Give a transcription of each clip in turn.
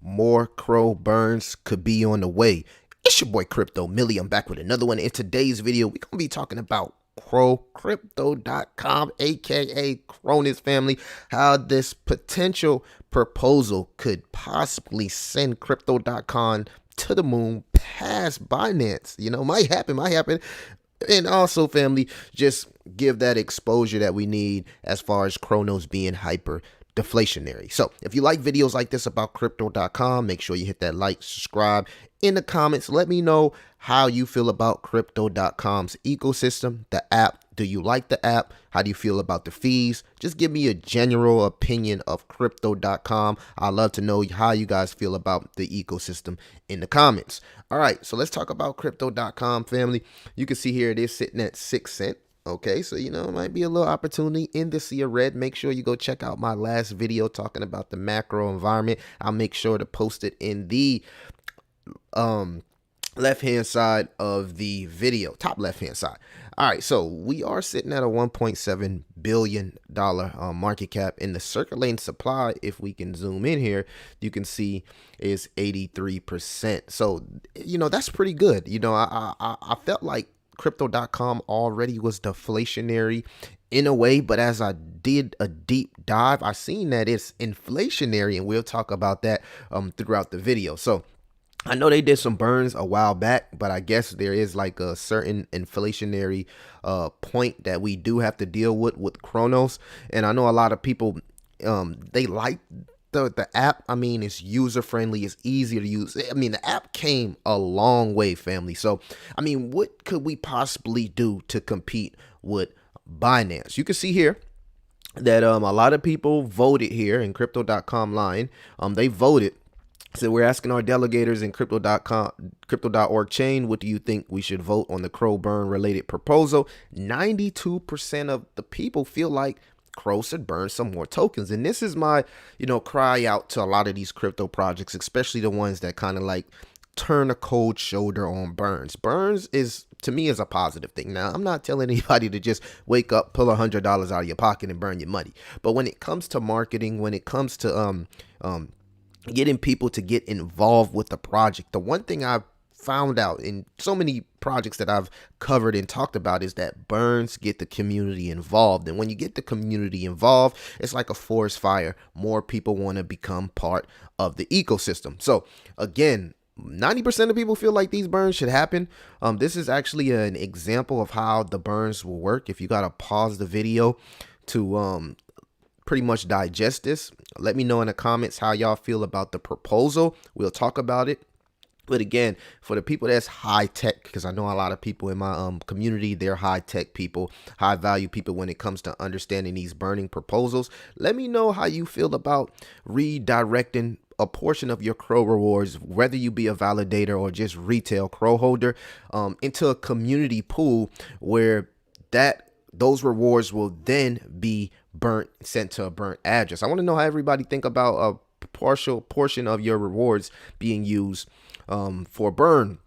more crow burns could be on the way. It's your boy Crypto Millie. I'm back with another one. In today's video, we're gonna be talking about crypto.com, aka Cronus family, how this potential proposal could possibly send crypto.com to the moon past Binance. Might happen. And also, family, just give that exposure that we need as far as Chronos being hyper deflationary. So if you like videos like this about crypto.com, make sure you hit that like, subscribe. In the comments, let me know how you feel about crypto.com's ecosystem, the app. Do you like the app? How do you feel about the fees? Just give me a general opinion of crypto.com. I'd love to know how you guys feel about the ecosystem in the comments. All right, so let's talk about crypto.com, family. You can see here it is sitting at 6 cents. Okay, so it might be a little opportunity in the sea of red. Make sure you go check out my last video talking about the macro environment. I'll make sure to post it in the left hand side of the video, top left hand side. All right, so we are sitting at a $1.7 billion market cap, in the circulating supply, if we can zoom in here, you can see is 83%. So that's pretty good. I felt like crypto.com already was deflationary in a way, but as I did a deep dive, I seen that it's inflationary, and we'll talk about that throughout the video. So I know they did some burns a while back, but I guess there is like a certain inflationary point that we do have to deal with Chronos. And I know a lot of people they like the app. I mean, it's user friendly, it's easy to use. I mean, the app came a long way, family. So I mean, what could we possibly do to compete with Binance? You can see here that a lot of people voted here in crypto.com line. They voted. So we're asking our delegators in crypto.org chain, what do you think we should vote on the crow burn related proposal? 92% of the people feel like Crow should burn some more tokens. And this is my, cry out to a lot of these crypto projects, especially the ones that kind of like turn a cold shoulder on burns. Burns is, to me, is a positive thing. Now, I'm not telling anybody to just wake up, pull $100 out of your pocket and burn your money. But when it comes to marketing, when it comes to getting people to get involved with the project, the one thing I've found out in so many projects that I've covered and talked about is that burns get the community involved. And when you get the community involved, it's like a forest fire. More people want to become part of the ecosystem. So again, 90% of people feel like these burns should happen. This is actually an example of how the burns will work. If you got to pause the video to pretty much digest this, let me know in the comments how y'all feel about the proposal. We'll talk about it. But again, for the people that's high tech, because I know a lot of people in my community, they're high tech people, high value people when it comes to understanding these burning proposals. Let me know how you feel about redirecting a portion of your crow rewards, whether you be a validator or just retail crow holder, into a community pool where those rewards will then be sent to a burnt address. I want to know how everybody think about a partial portion of your rewards being used for burn.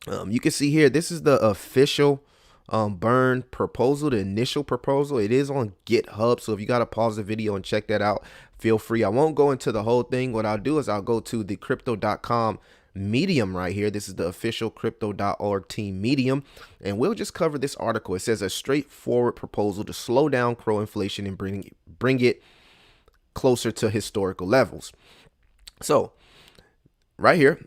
You can see here, this is the official burn proposal, the initial proposal. It is on GitHub, so if you got to pause the video and check that out, feel free. I won't go into the whole thing. What I'll do is I'll go to the crypto.com Medium right here. This is the official crypto.org team Medium, and we'll just cover this article. It says a straightforward proposal to slow down crow inflation and bring it closer to historical levels. So right here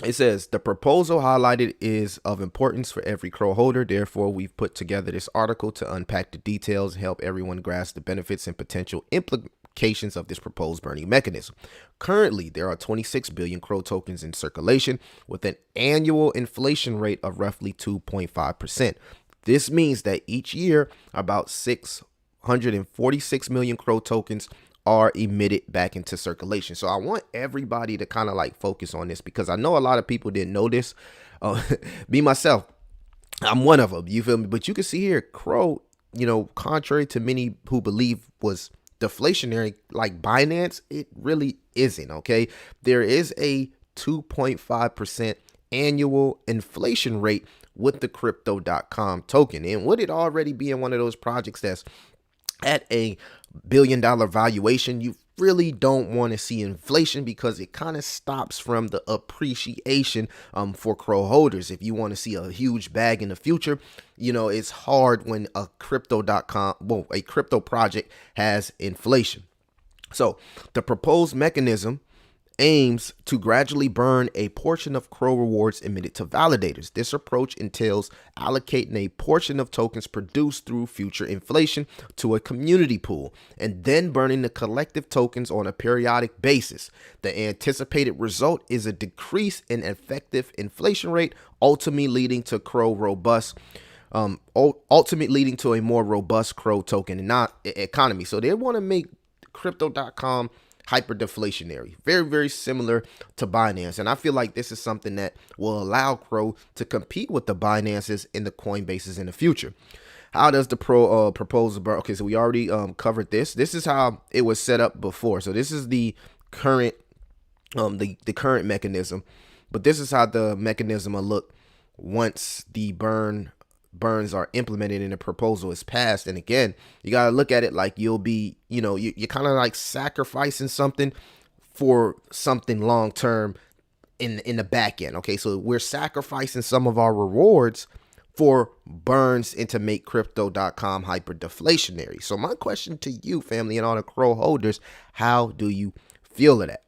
it says the proposal highlighted is of importance for every crow holder. Therefore, we've put together this article to unpack the details and help everyone grasp the benefits and potential implications of this proposed burning mechanism. Currently, there are 26 billion crow tokens in circulation with an annual inflation rate of roughly 2.5%. This means that each year about 646 million crow tokens are emitted back into circulation. So I want everybody to kind of like focus on this, because I know a lot of people didn't know this. Me myself, I'm one of them, you feel me? But you can see here, crow, contrary to many who believe was deflationary like Binance, it really isn't. Okay, there is a 2.5% annual inflation rate with the crypto.com token, and would it already be in one of those projects that's at a $1 billion valuation? really don't want to see inflation because it kind of stops from the appreciation for Crow holders. If you want to see a huge bag in the future, it's hard when a crypto project has inflation. So the proposed mechanism aims to gradually burn a portion of Crow rewards emitted to validators. This approach entails allocating a portion of tokens produced through future inflation to a community pool and then burning the collective tokens on a periodic basis. The anticipated result is a decrease in effective inflation rate, ultimately leading to a more robust Crow token and not economy. So they want to make crypto.com hyper deflationary, very, very similar to Binance. And I feel like this is something that will allow Crow to compete with the Binances and the Coinbases in the future. How does the proposal burn? Okay, so we already covered this. This is how it was set up before. So this is the current the current mechanism, but this is how the mechanism will look once the burns are implemented and the proposal is passed. And again, you got to look at it like you're kind of like sacrificing something for something long term in the back end. Okay, so we're sacrificing some of our rewards for burns and to make crypto.com hyper deflationary. So my question to you, family, and all the Crow holders, how do you feel of that?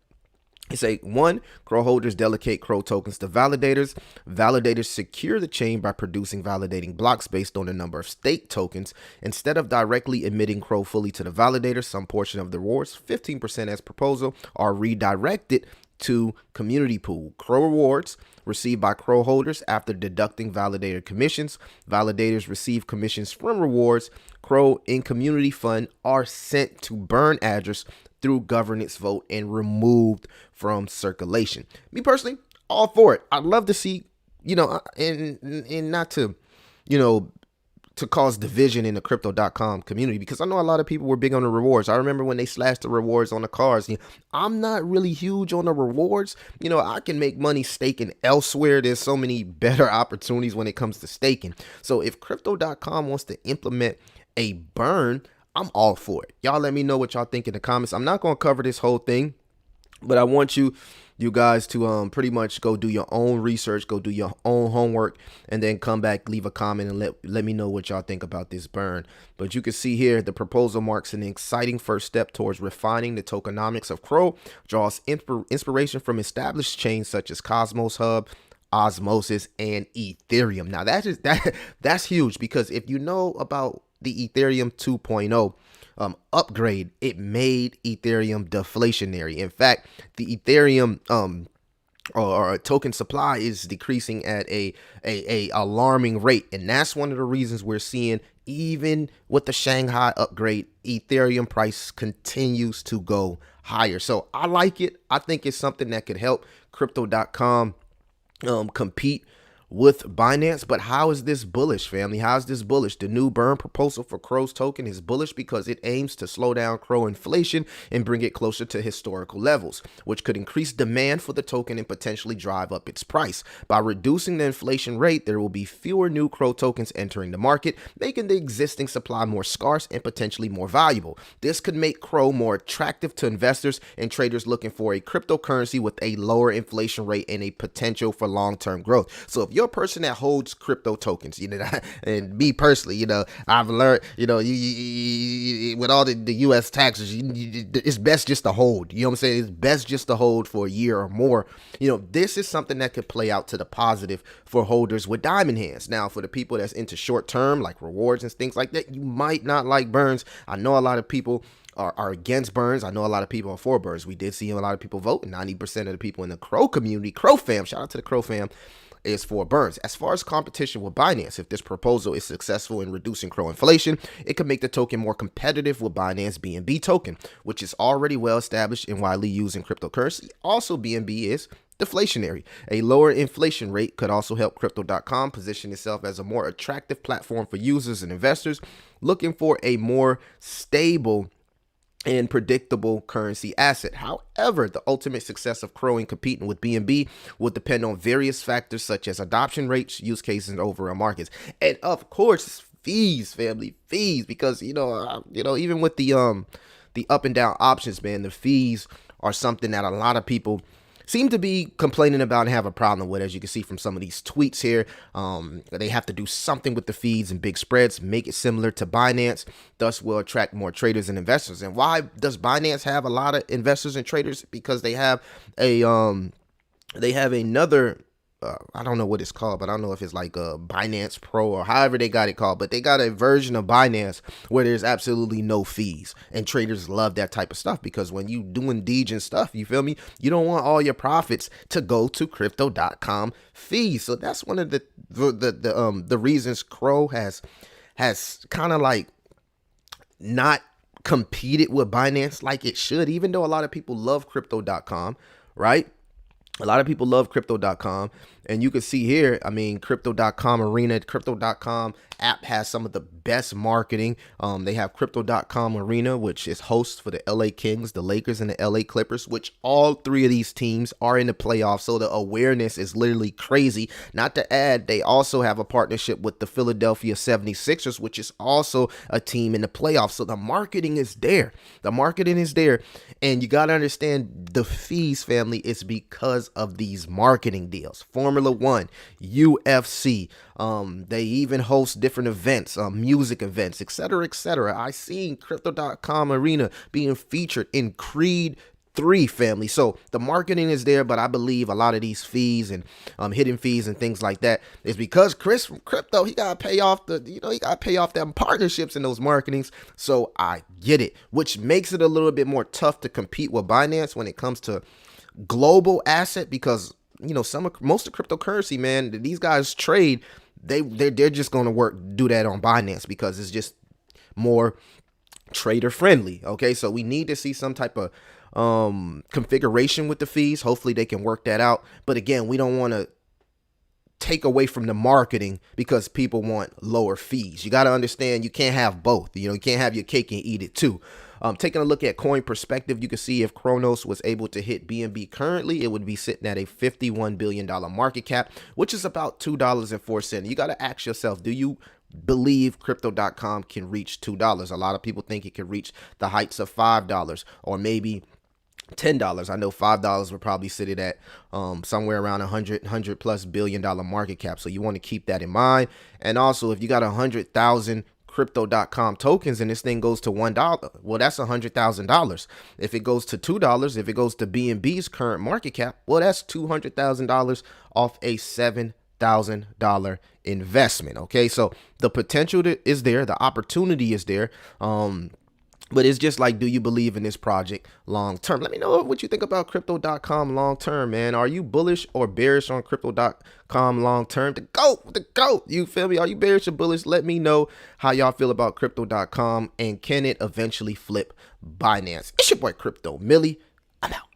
It's one, Crow holders delegate Crow tokens to validators. Validators secure the chain by producing validating blocks based on the number of staked tokens. Instead of directly emitting Crow fully to the validator, some portion of the rewards, 15% as proposal, are redirected to community pool. Crow rewards received by Crow holders after deducting validator commissions. Validators receive commissions from rewards. Crow in community fund are sent to burn address through governance vote and removed from circulation. Me personally, all for it. I'd love to see, and not to, to cause division in the crypto.com community, because I know a lot of people were big on the rewards. I remember when they slashed the rewards on the cars. I'm not really huge on the rewards. I can make money staking elsewhere. There's so many better opportunities when it comes to staking. So if crypto.com wants to implement a burn, I'm all for it. Y'all let me know what y'all think in the comments. I'm not going to cover this whole thing, but I want you guys to pretty much go do your own research, go do your own homework, and then come back, leave a comment, and let me know what y'all think about this burn. But you can see here, the proposal marks an exciting first step towards refining the tokenomics of Crow, draws inspiration from established chains such as Cosmos Hub, Osmosis, and Ethereum. Now that's huge, because if you know about the Ethereum 2.0 upgrade, it made Ethereum deflationary. In fact, the Ethereum or token supply is decreasing at a alarming rate, and that's one of the reasons we're seeing, even with the Shanghai upgrade, Ethereum price continues to go higher. So I like it. I think it's something that could help crypto.com compete with Binance. But how is this bullish, family? How is this bullish? The new burn proposal for Crow's token is bullish because it aims to slow down Crow inflation and bring it closer to historical levels, which could increase demand for the token and potentially drive up its price. By reducing the inflation rate, there will be fewer new Crow tokens entering the market, making the existing supply more scarce and potentially more valuable. This could make Crow more attractive to investors and traders looking for a cryptocurrency with a lower inflation rate and a potential for long-term growth. So if you're a person that holds crypto tokens, and me personally, I've learned, you with all the U.S. taxes, it's best just to hold. You know what I'm saying? It's best just to hold for a year or more. This is something that could play out to the positive for holders with diamond hands. Now, for the people that's into short term, like rewards and things like that, you might not like burns. I know a lot of people are against burns. I know a lot of people are for burns. We did see a lot of people vote. 90% of the people in the Crow community, crofam, shout out to the crofam, is for burns. As far as competition with Binance, if this proposal is successful in reducing Crow inflation, it could make the token more competitive with Binance BNB token, which is already well established and widely used in cryptocurrency. Also, BNB is deflationary. A lower inflation rate could also help crypto.com position itself as a more attractive platform for users and investors looking for a more stable and predictable currency asset. However, the ultimate success of Crow in competing with BNB will depend on various factors such as adoption rates, use cases, and overall markets, and of course fees, family, fees, because even with the the up and down options, man, the fees are something that a lot of people seem to be complaining about and have a problem with. As you can see from some of these tweets here, they have to do something with the fees and big spreads, make it similar to Binance, thus will attract more traders and investors. And why does Binance have a lot of investors and traders? Because they have another I don't know what it's called, but I don't know if it's like a Binance Pro or however they got it called, but they got a version of Binance where there's absolutely no fees, and traders love that type of stuff because when you doing Deej and stuff, you feel me, you don't want all your profits to go to crypto.com fees. So that's one of the reasons Crow has kind of like not competed with Binance like it should, even though a lot of people love crypto.com, right? A lot of people love crypto.com, and you can see here, I mean, crypto.com arena, crypto.com app has some of the best marketing. They have crypto.com arena, which is host for the LA Kings, the Lakers, and the LA Clippers, which all three of these teams are in the playoffs. So the awareness is literally crazy. Not to add, they also have a partnership with the Philadelphia 76ers, which is also a team in the playoffs. So the marketing is there. The marketing is there. And you got to understand the fees, family, is because of these marketing deals. Formula One, UFC, they even host different events, music events, etc., etc. I seen crypto.com arena being featured in Creed 3, family. So the marketing is there, but I believe a lot of these fees and hidden fees and things like that is because Chris from crypto, he gotta pay off them partnerships and those marketings. So I get it, which makes it a little bit more tough to compete with Binance when it comes to global asset, because most of cryptocurrency, man, these guys trade, they're just going to do that on Binance because it's just more trader friendly. Okay, so we need to see some type of configuration with the fees. Hopefully they can work that out, but again, we don't want to take away from the marketing because people want lower fees. You got to understand, you can't have both. You can't have your cake and eat it too. Taking a look at coin perspective, you can see if Kronos was able to hit BNB currently, it would be sitting at a $51 billion market cap, which is about $2.04. You got to ask yourself, do you believe crypto.com can reach $2? A lot of people think it could reach the heights of $5 or maybe $10. I know $5 would probably sit it at somewhere around 100 plus billion dollar market cap. So you want to keep that in mind. And also, if you got 100,000 crypto.com tokens and this thing goes to $1, well, that's $100,000. If it goes to $2, if it goes to BNB's current market cap, well, that's $200,000 off a $7,000 investment. Okay, so the potential is there, the opportunity is there. But it's just like, do you believe in this project long term? Let me know what you think about crypto.com long term, man. Are you bullish or bearish on crypto.com long term? The GOAT. You feel me? Are you bearish or bullish? Let me know how y'all feel about crypto.com, and can it eventually flip Binance? It's your boy Crypto Millie. I'm out.